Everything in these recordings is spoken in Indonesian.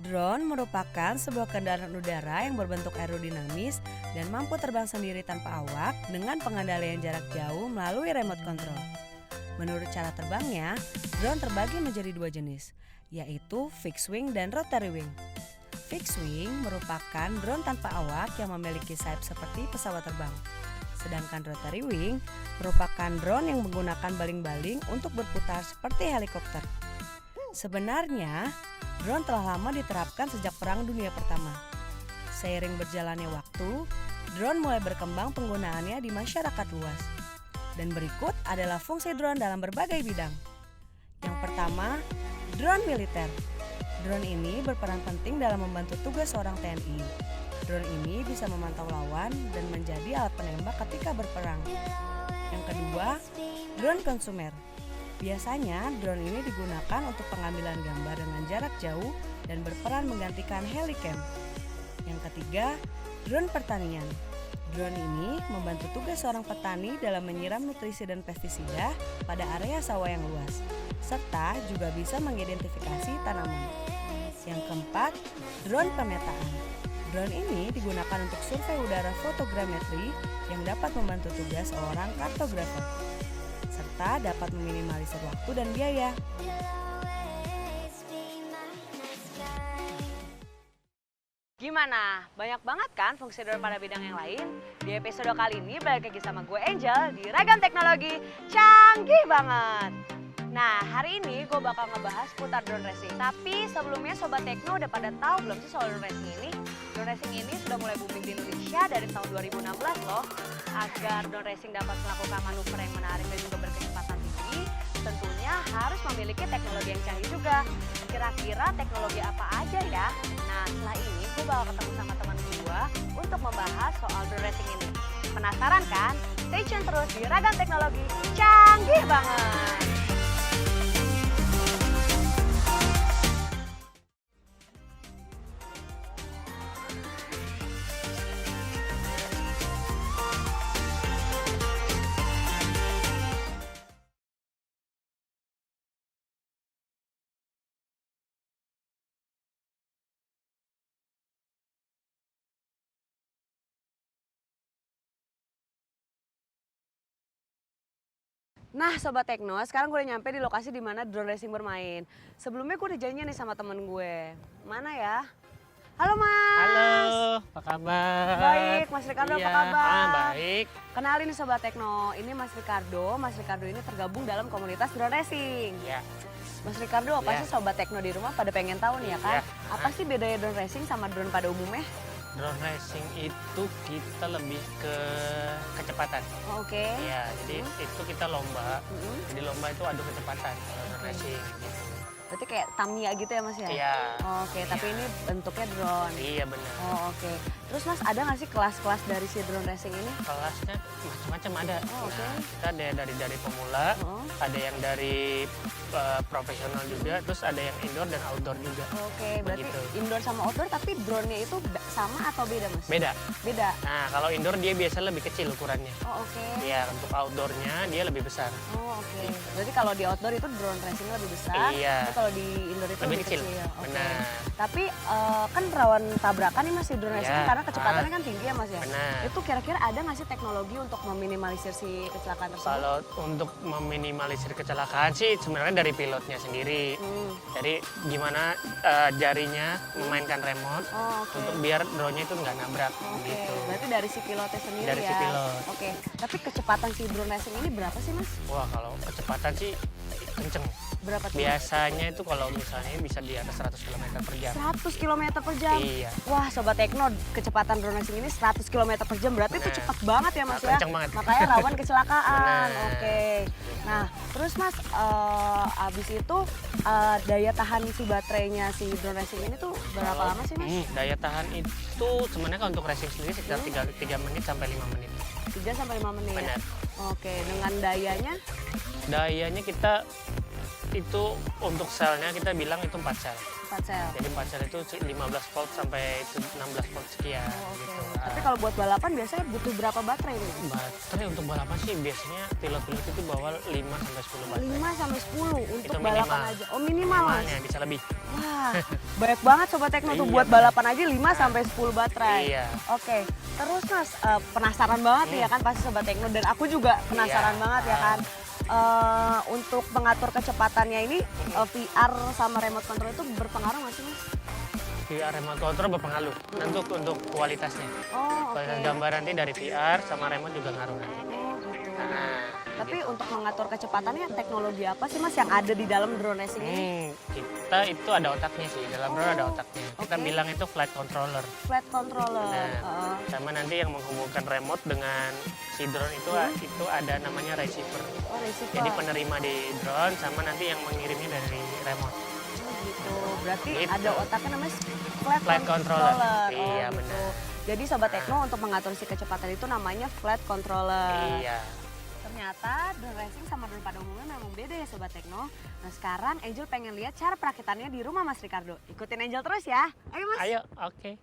Drone merupakan sebuah kendaraan udara yang berbentuk aerodinamis dan mampu terbang sendiri tanpa awak dengan pengendalian jarak jauh melalui remote control. Menurut cara terbangnya, drone terbagi menjadi dua jenis, yaitu fixed wing dan rotary wing. Fixed wing merupakan drone tanpa awak yang memiliki sayap seperti pesawat terbang. Sedangkan rotary wing merupakan drone yang menggunakan baling-baling untuk berputar seperti helikopter. Sebenarnya, drone telah lama diterapkan sejak Perang Dunia Pertama. Seiring berjalannya waktu, drone mulai berkembang penggunaannya di masyarakat luas. Dan berikut adalah fungsi drone dalam berbagai bidang. Yang pertama, drone militer. Drone ini berperan penting dalam membantu tugas seorang TNI. Drone ini bisa memantau lawan dan menjadi alat penembak ketika berperang. Yang kedua, drone konsumer. Biasanya drone ini digunakan untuk pengambilan gambar dengan jarak jauh dan berperan menggantikan helicam. Yang ketiga, drone pertanian. Drone ini membantu tugas seorang petani dalam menyiram nutrisi dan pestisida pada area sawah yang luas, serta juga bisa mengidentifikasi tanaman. Yang keempat, drone pemetaan. Drone ini digunakan untuk survei udara fotogrametri yang dapat membantu tugas seorang kartografer, serta dapat meminimalisir waktu dan biaya. Gimana? Banyak banget kan fungsi drone pada bidang yang lain? Di episode kali ini balik lagi sama gue Angel di Ragam Teknologi Canggih Banget. Nah, hari ini gue bakal ngebahas putar drone racing. Tapi sebelumnya Sobat Tekno udah pada tahu belum sih soal drone racing ini? Drone racing ini sudah mulai booming di Indonesia dari tahun 2016 loh. Agar drone racing dapat melakukan manuver yang menarik dan juga berkecepatan tinggi, tentunya harus memiliki teknologi yang canggih juga. Kira-kira teknologi apa aja ya? Nah, setelah ini gue bakal ketemu sama teman gue untuk membahas soal drone racing ini. Penasaran kan? Stay tune terus di Ragam Teknologi Canggih Banget! Nah Sobat Tekno, sekarang gue udah nyampe di lokasi di mana drone racing bermain. Sebelumnya gue udah janjian nih sama temen gue. Mana ya? Halo Mas. Halo, apa kabar? Baik, Mas Ricardo apa kabar? Baik. Kenalin nih Sobat Tekno, ini Mas Ricardo. Mas Ricardo ini tergabung dalam komunitas drone racing. Ya. Mas Ricardo, pasti Sobat Tekno di rumah pada pengen tahu nih ya kan? Ya. Apa sih bedanya drone racing sama drone pada umumnya? Drone racing itu kita lebih ke kecepatan. Oh, Oke. Ya, jadi itu kita lomba. Jadi lomba itu adu kecepatan kalau drone racing gitu. Berarti kayak Tamiya gitu ya Mas ya? Iya. Oke, tapi ini bentuknya drone. Iya benar. Oh oke. Terus Mas ada nggak sih kelas-kelas dari si drone racing ini? Kelasnya macam-macam ada. Oh, oke. Nah, kita ada dari pemula, Oh. ada yang dari profesional juga, terus ada yang indoor dan outdoor juga. Oke, berarti Begitu. indoor sama outdoor tapi drone-nya itu sama atau beda Mas? Beda. Beda. Nah, kalau indoor dia biasa lebih kecil ukurannya. Oh oke. Iya, untuk outdoornya dia lebih besar. Oh oke. Berarti kalau di outdoor itu drone racing lebih besar. Iya. Tapi kalau di indoor itu Lebih lebih kecil. Oke. Benar. Tapi kan rawan tabrakan nih Mas di drone racing Iya. karena kecepatannya kan tinggi ya Mas ya? Benar. Itu kira-kira ada nggak sih teknologi untuk meminimalisir si kecelakaan tersebut? Kalau untuk meminimalisir kecelakaan sih sebenarnya dari pilotnya sendiri. Jadi gimana jarinya memainkan remote Oh, oke. untuk biar drone-nya itu nggak nabrak Oke, gitu. berarti dari si pilotnya sendiri Dari ya? si pilot. Oke, tapi kecepatan si drone racing ini berapa sih Mas? Wah, kalau kecepatan sih kenceng. Berapa tuh? Biasanya itu kalau misalnya bisa di atas 100 km per jam. 100 km per jam? Iya. Wah Sobat Tekno, kecepatan drone racing ini 100 km per jam, berarti itu Nah, cepat banget ya Mas ya? kenceng banget. Makanya rawan kecelakaan, Benar. oke. Nah, terus Mas, abis itu daya tahan si baterainya si drone racing ini tuh berapa lama sih Mas? Daya tahan itu sebenarnya kalau untuk racing sendiri sekitar 3 menit sampai 5 menit. 3 sampai 5 menit? Benar. Oke, dengan dayanya? Dayanya kita itu untuk selnya kita bilang itu 4 sel. 4 sel. Jadi 4 sel itu 15 volt sampai 16 volt sekian Oke. gitu. Tapi kalau buat balapan biasanya butuh berapa baterai nih? Baterai untuk balapan sih biasanya pilot-pilot itu bawa 5 sampai 10 baterai. 5 sampai 10 untuk Itu balapan minimal. aja. Oh, minimal Mas. Minimalnya bisa lebih. Wah, banyak banget Sobat Tekno tuh Iya, buat bener. balapan aja 5 sampai 10 baterai. Iya. Oke, terus Mas penasaran banget nih ya kan pasti Sobat Tekno dan aku juga penasaran Iya. banget ya kan. Untuk mengatur kecepatannya ini VR sama remote control itu berpengaruh nggak sih Mas? VR remote control berpengaruh untuk kualitasnya. Oh, oke. Kualitas gambar nanti dari VR sama remote juga ngaruh nanti. Oh, gitu. Nah, Tapi untuk mengatur kecepatannya teknologi apa sih Mas yang ada di dalam drone racing ini? kita itu ada otaknya sih, dalam drone ada otaknya. Kita oke. bilang itu flight controller. Flight controller. Nah, Heeh. sama nanti yang menghubungkan remote dengan si drone itu ada namanya receiver. Oh, receiver. Jadi penerima di drone sama nanti yang mengirimnya dari remote. Oh, gitu. Berarti Gitu. ada otaknya namanya Flight controller. Iya, gitu. benar. Jadi Sobat Tekno untuk mengatur si kecepatan itu namanya flight controller. Iya. Ternyata drone racing sama drone pada umumnya memang beda ya Sobat Tekno. Nah sekarang Angel pengen lihat cara perakitannya di rumah Mas Ricardo. Ikutin Angel terus ya. Ayo Mas. Ayo, oke.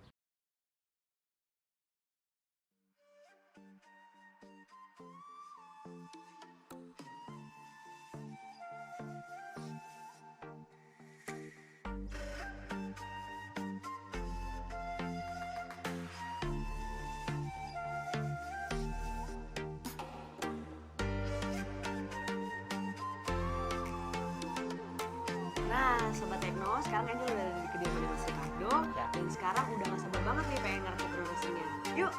Nah Sobat Tekno, sekarang Angel udah ada di kediaman Mas Ricardo. Ya. Dan sekarang udah gak sabar banget nih pengen ngerakit drone racingnya. Yuk.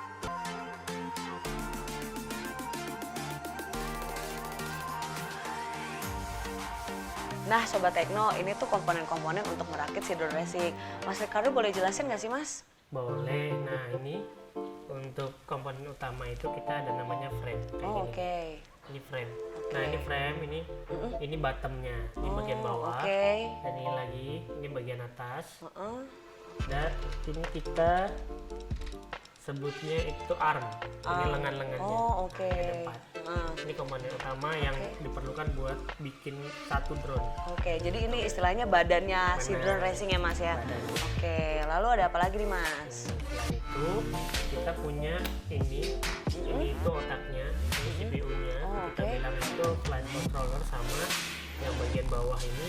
Nah Sobat Tekno, ini tuh komponen-komponen untuk merakit si drone racing. Mas Ricardo boleh jelasin gak sih Mas? Boleh. Nah, ini untuk komponen utama itu kita ada namanya frame. Kayak Oh, gini. oke. Ini frame. Oke. Nah, ini frame, ini bottomnya di bagian Oh, bawah. oke. Dan ini lagi, ini bagian atas. Heeh. Dan ini kita sebutnya itu arm. Ini lengan-lengannya. Oh, oke. Nah, ada 4. Heeh. Ini komponen utama yang diperlukan buat bikin satu drone. Oke, jadi ini istilahnya badannya si Benar. drone racing ya Mas ya? Badannya. Oke, lalu ada apa lagi nih Mas? Setelah itu kita punya ini itu otaknya, ini CPU-nya. Oh, Kita oke. bilang itu flight controller sama yang bagian bawah ini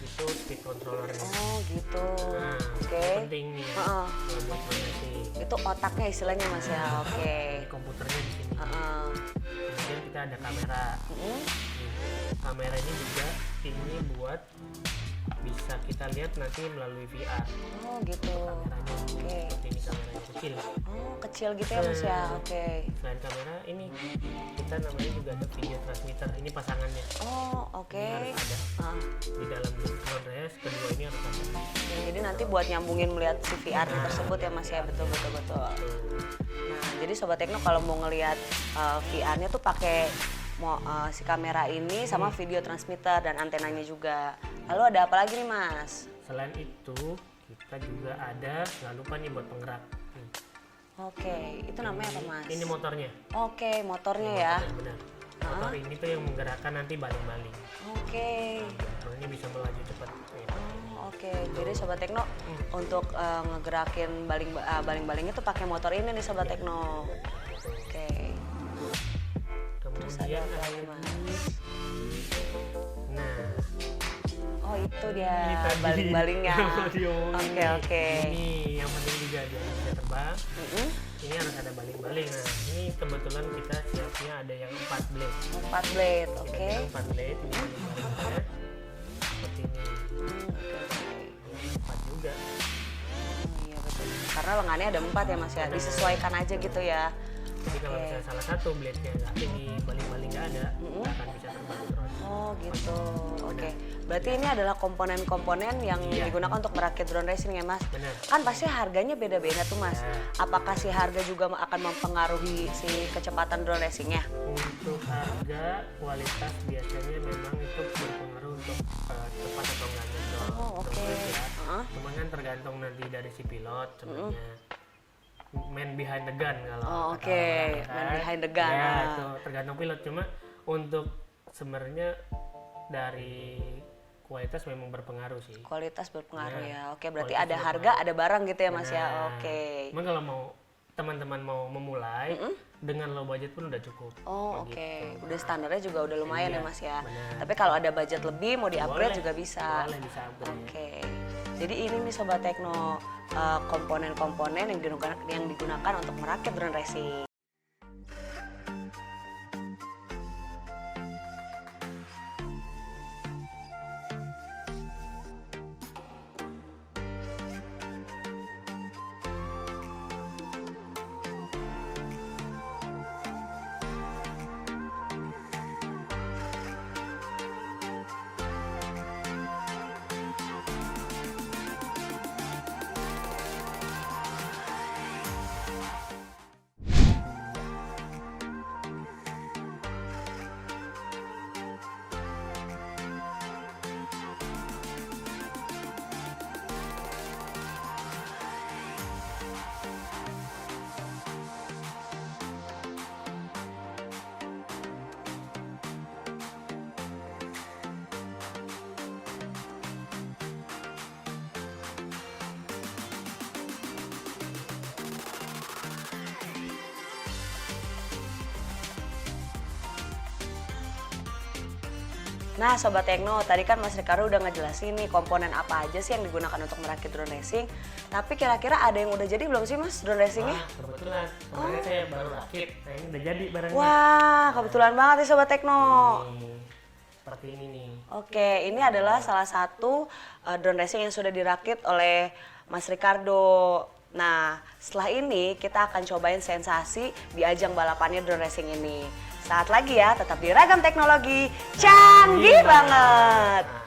itu speed controllernya. Oh gitu. Nah, Oke. ini penting nih ya, Heeh. kalau buat sih. Itu otaknya istilahnya Mas ya? Oke. Ini komputernya di sini. Heeh. Kemudian kita ada kamera. Mm-mm. Kamera ini juga ini buat bisa kita lihat nanti melalui VR. Oh gitu. Kameranya Oke. seperti ini kameranya kecil. Oh kecil gitu ya Mas ya? Oke. Selain kamera ini kita namanya juga ada video transmitter. Ini pasangannya. Oh oke. Ini harus ada Ah, di dalam drone race. Kedua ini harus ada. ya, jadi nanti buat nyambungin melihat si VR tersebut ya Mas ya? Betul betul betul. Nah jadi Sobat Tekno kalau mau ngelihat VR-nya tuh pakai si kamera ini sama video transmitter dan antenanya juga. Lalu ada apa lagi nih Mas? Selain itu kita juga ada, nggak lupa nih buat penggerak. Oke, itu namanya apa Mas? Ini motornya. Oke, motornya ya. Motornya, benar. Motor ini tuh yang menggerakkan nanti baling-baling. Oke. Motor ini bisa melaju cepat. Gitu. Oh, oke. Jadi Sobat Tekno untuk ngegerakin baling-baling itu pakai motor ini nih Sobat Tekno. Oke. Terus ada Kemudian apa ada lagi Mas? nah Oh itu ini dia tadi baling-balingnya. yang diomongin Oke nih. oke. Ini yang penting juga dia bisa terbang. Mm-mm. Ini harus ada baling-baling. Nah ini kebetulan kita siapnya ada yang 4 blade. 4 blade, Kita oke. bilang 4 blade ini baling-balingnya seperti ini. Oke. Ini 4 juga. Oh, iya betul. Karena lengannya ada 4 ya Mas ya. Disesuaikan aja gitu ya. Jadi kalau Oke. misalnya salah satu blade-nya nggak ini baling-baling nggak ada, nggak akan bisa terbang drone. Oh gitu, oke. Berarti ini adalah komponen-komponen yang Iya. digunakan untuk merakit drone racing ya Mas? Benar. Kan pasti harganya beda-beda tuh Mas. Ya. Apakah si harga juga akan mempengaruhi si kecepatan drone racingnya? Untuk harga, kualitas biasanya memang itu berpengaruh untuk cepat atau enggaknya drone. Oh oke. Drone ya. Heeh. Cuma kan tergantung nanti dari si pilot sebenarnya. Man behind the gun kalau Oh, kata oke. orang-orang kan. Man behind the gun. Ya, Ah. itu tergantung pilot. Cuma untuk sebenarnya dari kualitas memang berpengaruh sih. Kualitas berpengaruh Nah, ya. Oke, berarti kualitas ada harga, ada barang gitu ya Mas ya. Nah, Oke. Emang kalau mau teman-teman mau memulai dengan low budget pun udah cukup. Oh Kayak oke, gitu. udah standarnya juga udah lumayan Iya, ya Mas ya. benar. Tapi kalau ada budget lebih mau di-upgrade Boleh, juga bisa. Boleh bisa upgrade. Oke. Jadi ini nih Sobat Tekno, komponen-komponen yang digunakan untuk merakit drone racing. Nah Sobat Tekno, tadi kan Mas Ricardo udah ngejelasin nih komponen apa aja sih yang digunakan untuk merakit drone racing. Tapi kira-kira ada yang udah jadi belum sih Mas drone racingnya? Wah, kebetulan. Kemarin saya baru rakit. Nah, ini udah jadi barangnya. Wah, kebetulan banget nih Sobat Tekno. Nih, seperti ini nih. Oke, ini adalah salah satu drone racing yang sudah dirakit oleh Mas Ricardo. Nah, setelah ini kita akan cobain sensasi di ajang balapannya drone racing ini. Saat lagi ya, tetap di Ragam Teknologi, canggih banget. Nah,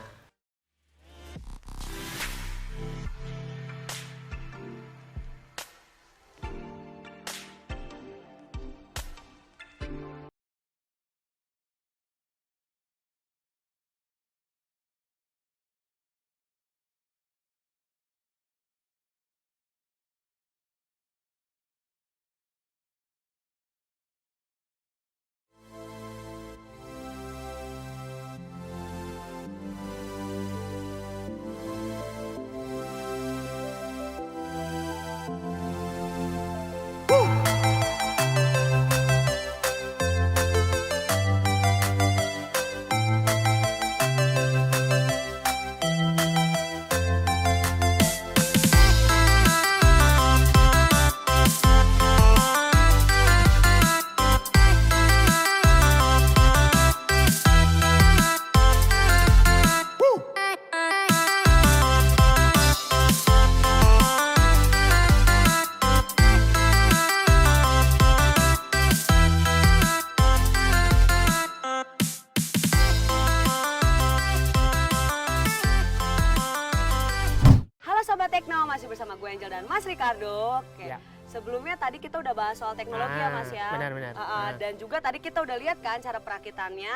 Halo Sobat Tekno, masih bersama gue Angel dan Mas Ricardo. Oke. Ya. Sebelumnya tadi kita udah bahas soal teknologi ya Mas ya. Benar-benar. Dan juga tadi kita udah lihat kan cara perakitannya.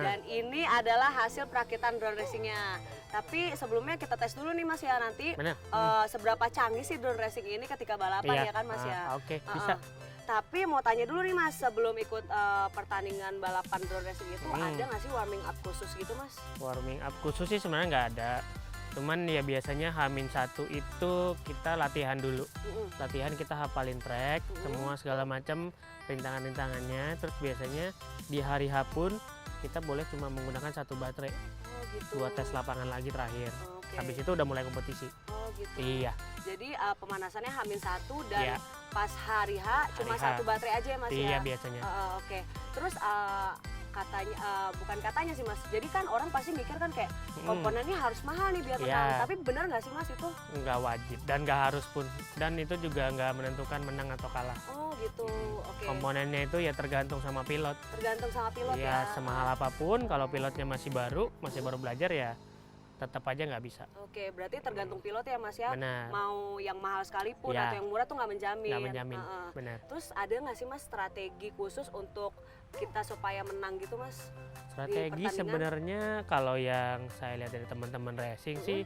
Dan ini adalah hasil perakitan drone racingnya. Tapi sebelumnya kita tes dulu nih Mas ya nanti Benar. seberapa canggih sih drone racing ini ketika balapan ya kan Mas ya. Oke, bisa. Tapi mau tanya dulu nih Mas, sebelum ikut pertandingan balapan drone racing itu ada nggak sih warming up khusus gitu Mas? Warming up khusus sih sebenarnya nggak ada. Cuman ya biasanya H-1 itu kita latihan dulu. Latihan kita hafalin track, semua segala macam rintangan-rintangannya. Terus biasanya di hari H pun kita boleh cuma menggunakan satu baterai. Oh gitu. Buat tes lapangan lagi terakhir. Oke. Habis itu udah mulai kompetisi. Oh gitu. Iya. Jadi pemanasannya H-1 dan Iya. pas hari H cuma Hari H. satu baterai aja ya Mas Iya ya? biasanya. Oke. Terus katanya, bukan katanya sih Mas, jadi kan orang pasti mikir kan kayak komponennya harus mahal nih biar menang. Iya. Tapi benar nggak sih Mas itu? Nggak wajib dan nggak harus pun. Dan itu juga nggak menentukan menang atau kalah. Oh gitu, oke. Komponennya itu ya tergantung sama pilot. Tergantung sama pilot ya? Ya semahal apapun kalau pilotnya masih baru belajar ya tetap aja nggak bisa. Oke, berarti tergantung pilot ya Mas ya? Benar. Mau yang mahal sekalipun Ya. atau yang murah tuh nggak menjamin. Nggak menjamin, benar. Terus ada nggak sih Mas strategi khusus untuk kita supaya menang gitu Mas? Strategi pertandingan? sebenarnya kalau yang saya lihat dari teman-teman racing sih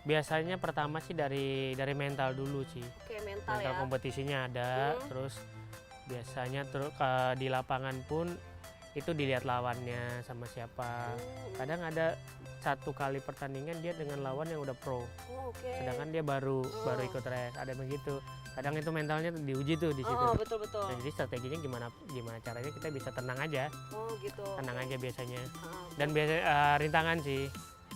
biasanya pertama sih dari mental dulu sih. Oke, mental Mental ya? kompetisinya ada, terus biasanya di lapangan pun itu dilihat lawannya sama siapa. Kadang ada satu kali pertandingan dia dengan lawan yang udah pro. Oke. Sedangkan dia baru ikut race, ada begitu. Kadang itu mentalnya diuji tuh di situ. Betul. Nah, jadi strateginya gimana caranya kita bisa tenang aja. Oh gitu. Tenang aja biasanya. Ah, Dan biasa rintangan sih.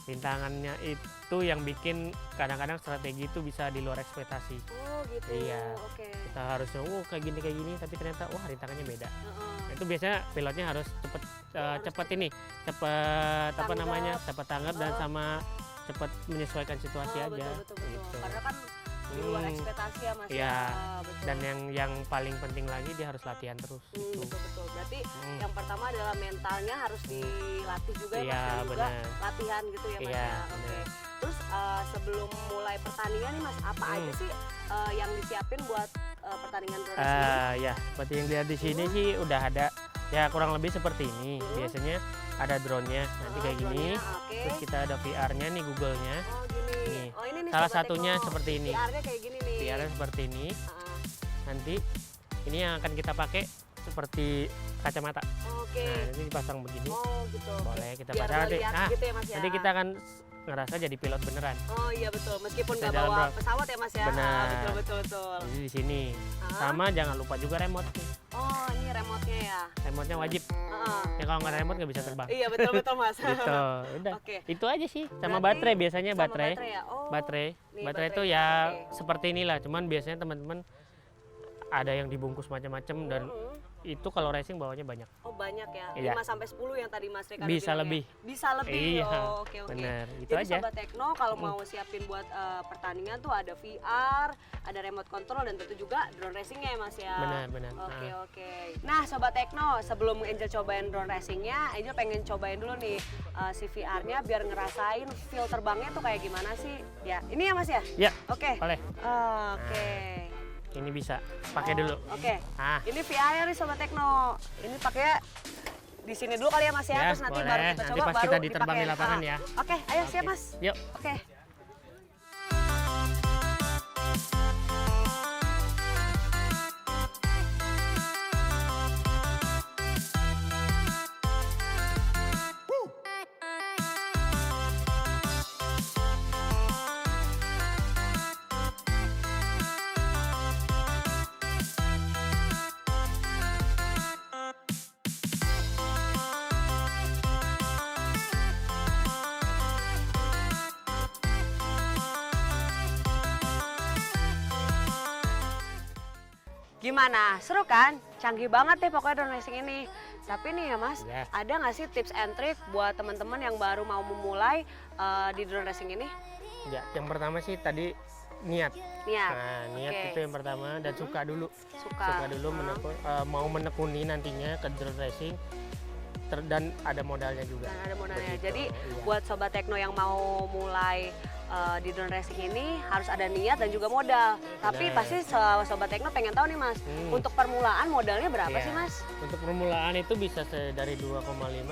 Rintangannya itu yang bikin kadang-kadang strategi itu bisa di luar ekspektasi. oh gitu. Iya. Oke. Kita harusnya kayak gini tapi ternyata rintangannya beda. Heeh. Itu biasanya pilotnya harus cepet apa Tanggap. namanya, cepet tanggap dan sama cepet menyesuaikan situasi Oh, aja. betul. Gitu. Karena kan di luar ekspektasi ya Mas. Iya. Betul. Dan yang paling penting lagi dia harus latihan terus. Gitu. Betul. Berarti Hmm. yang pertama adalah mentalnya harus dilatih juga ya Mas, Iya, dan juga benar. latihan gitu ya Mas Iya, ya. Oke. benar. Terus sebelum mulai pertandingan nih Mas, apa aja sih yang disiapin buat pertandingan drone racing ini? Ya, seperti yang dilihat di sini sih udah ada ya kurang lebih seperti ini. Biasanya ada drone-nya nanti kayak gini. Drone-nya, oke. Terus kita ada VR-nya nih, Google-nya. Oh gini. Nih. Oh ini nih Salah Sobat satunya Tekno. seperti ini. VR-nya kayak gini nih. VR-nya seperti ini. Heeh. Nanti ini yang akan kita pakai seperti kacamata. Oke. Nah, ini dipasang begini. Oh gitu. Boleh kita Biar pasang nanti. ngeliat Nah, gitu ya Mas ya. nanti kita akan ngerasa jadi pilot beneran. Oh iya betul, meskipun Bisa nggak jalan bawa doang. pesawat ya Mas ya. Benar. Betul. Jadi di sini. Ah. Sama jangan lupa juga remote nih. Oh ini remote-nya ya. Remote-nya wajib. Heeh. Ya kalau nggak remote nggak bisa terbang. Iya betul Mas. Gitu. Udah. Oke. Itu aja sih. Sama Berarti baterai biasanya sama baterai. ya? Oh. Baterai. Nih, Baterai itu baterai. ya Oke. seperti inilah. Cuman biasanya teman-teman ada yang dibungkus macam-macam dan itu kalau racing bawanya banyak. Oh banyak ya, Iya. 5 sampai 10 yang tadi Mas Ricardo Bisa bilang ya? lebih. Bisa lebih. Iya, Oh, oke. bener. Itu Jadi aja. Sobat Tekno kalau mau siapin buat pertandingan tuh ada VR, ada remote control dan tentu juga drone racingnya ya Mas ya. Benar. Oke. Nah Sobat Tekno, sebelum Angel cobain drone racingnya, Angel pengen cobain dulu nih si VR-nya biar ngerasain feel terbangnya tuh kayak gimana sih. Ya, ini ya Mas ya? Ya, Oke. boleh. Oke. Ini bisa pakai dulu. Oke. Ah, Ini VR-nya nih Sobat Tekno. Ini pakai di sini dulu kali ya Mas ya, Ya, terus nanti boleh. baru kita Nanti coba pas baru kita diterbang di dipakai. lapangan ya. Oke, ayo siap Oke. Mas. Yuk. Oke. Gimana? Seru kan? Canggih banget deh pokoknya drone racing ini. Tapi nih ya Mas, Yes. ada nggak sih tips and trick buat teman-teman yang baru mau memulai di drone racing ini? Ya, yang pertama sih tadi niat. Niat. Nah, niat Oke. itu yang pertama dan suka dulu. Suka. Dulu mau menekuni nantinya ke drone racing dan ada modalnya juga. Dan ada modalnya. Begitu, Jadi iya. buat Sobat Tekno yang mau mulai di drone racing ini harus ada niat dan juga modal. Tapi Benar. pasti Sobat Tekno pengen tahu nih Mas, untuk permulaan modalnya berapa Iya. sih Mas? Untuk permulaan itu bisa dari 2,5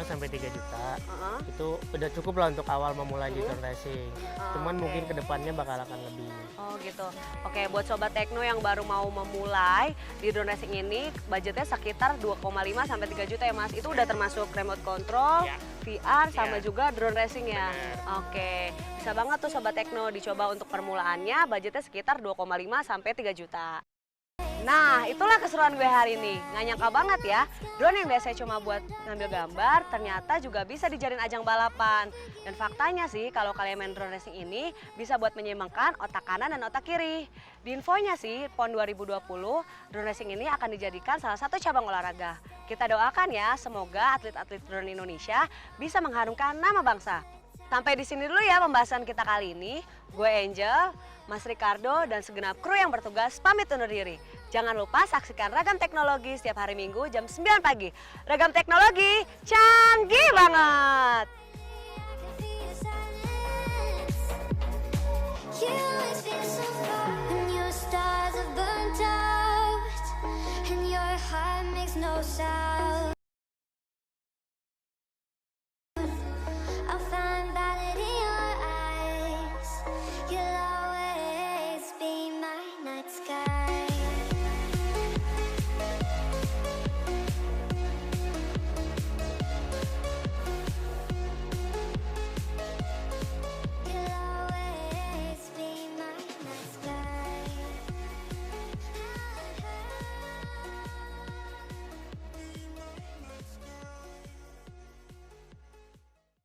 sampai 3 juta. Heeh. Itu udah cukup lah untuk awal memulai di drone racing. Cuman Oke. mungkin kedepannya bakal akan lebih. Oh gitu. Oke, buat Sobat Tekno yang baru mau memulai di drone racing ini, budgetnya sekitar 2,5 sampai 3 juta ya Mas. Itu udah termasuk remote control, Ya. VR, sama Ya. juga drone racing ya. Benar. Oke, bisa banget tuh Sobat Tekno dicoba untuk permulaannya, budgetnya sekitar 2,5 sampai 3 juta. Nah, itulah keseruan gue hari ini. Nggak nyangka banget ya, drone yang biasanya cuma buat ngambil gambar, ternyata juga bisa dijadiin ajang balapan. Dan faktanya sih, kalau kalian main drone racing ini, bisa buat menyeimbangkan otak kanan dan otak kiri. Di infonya sih, PON 2020, drone racing ini akan dijadikan salah satu cabang olahraga. Kita doakan ya, semoga atlet-atlet drone Indonesia bisa mengharumkan nama bangsa. Sampai di sini dulu ya pembahasan kita kali ini. Gue Angel, Mas Ricardo, dan segenap kru yang bertugas pamit undur diri. Jangan lupa saksikan Ragam Teknologi setiap hari Minggu jam 9 pagi. Ragam Teknologi, canggih banget!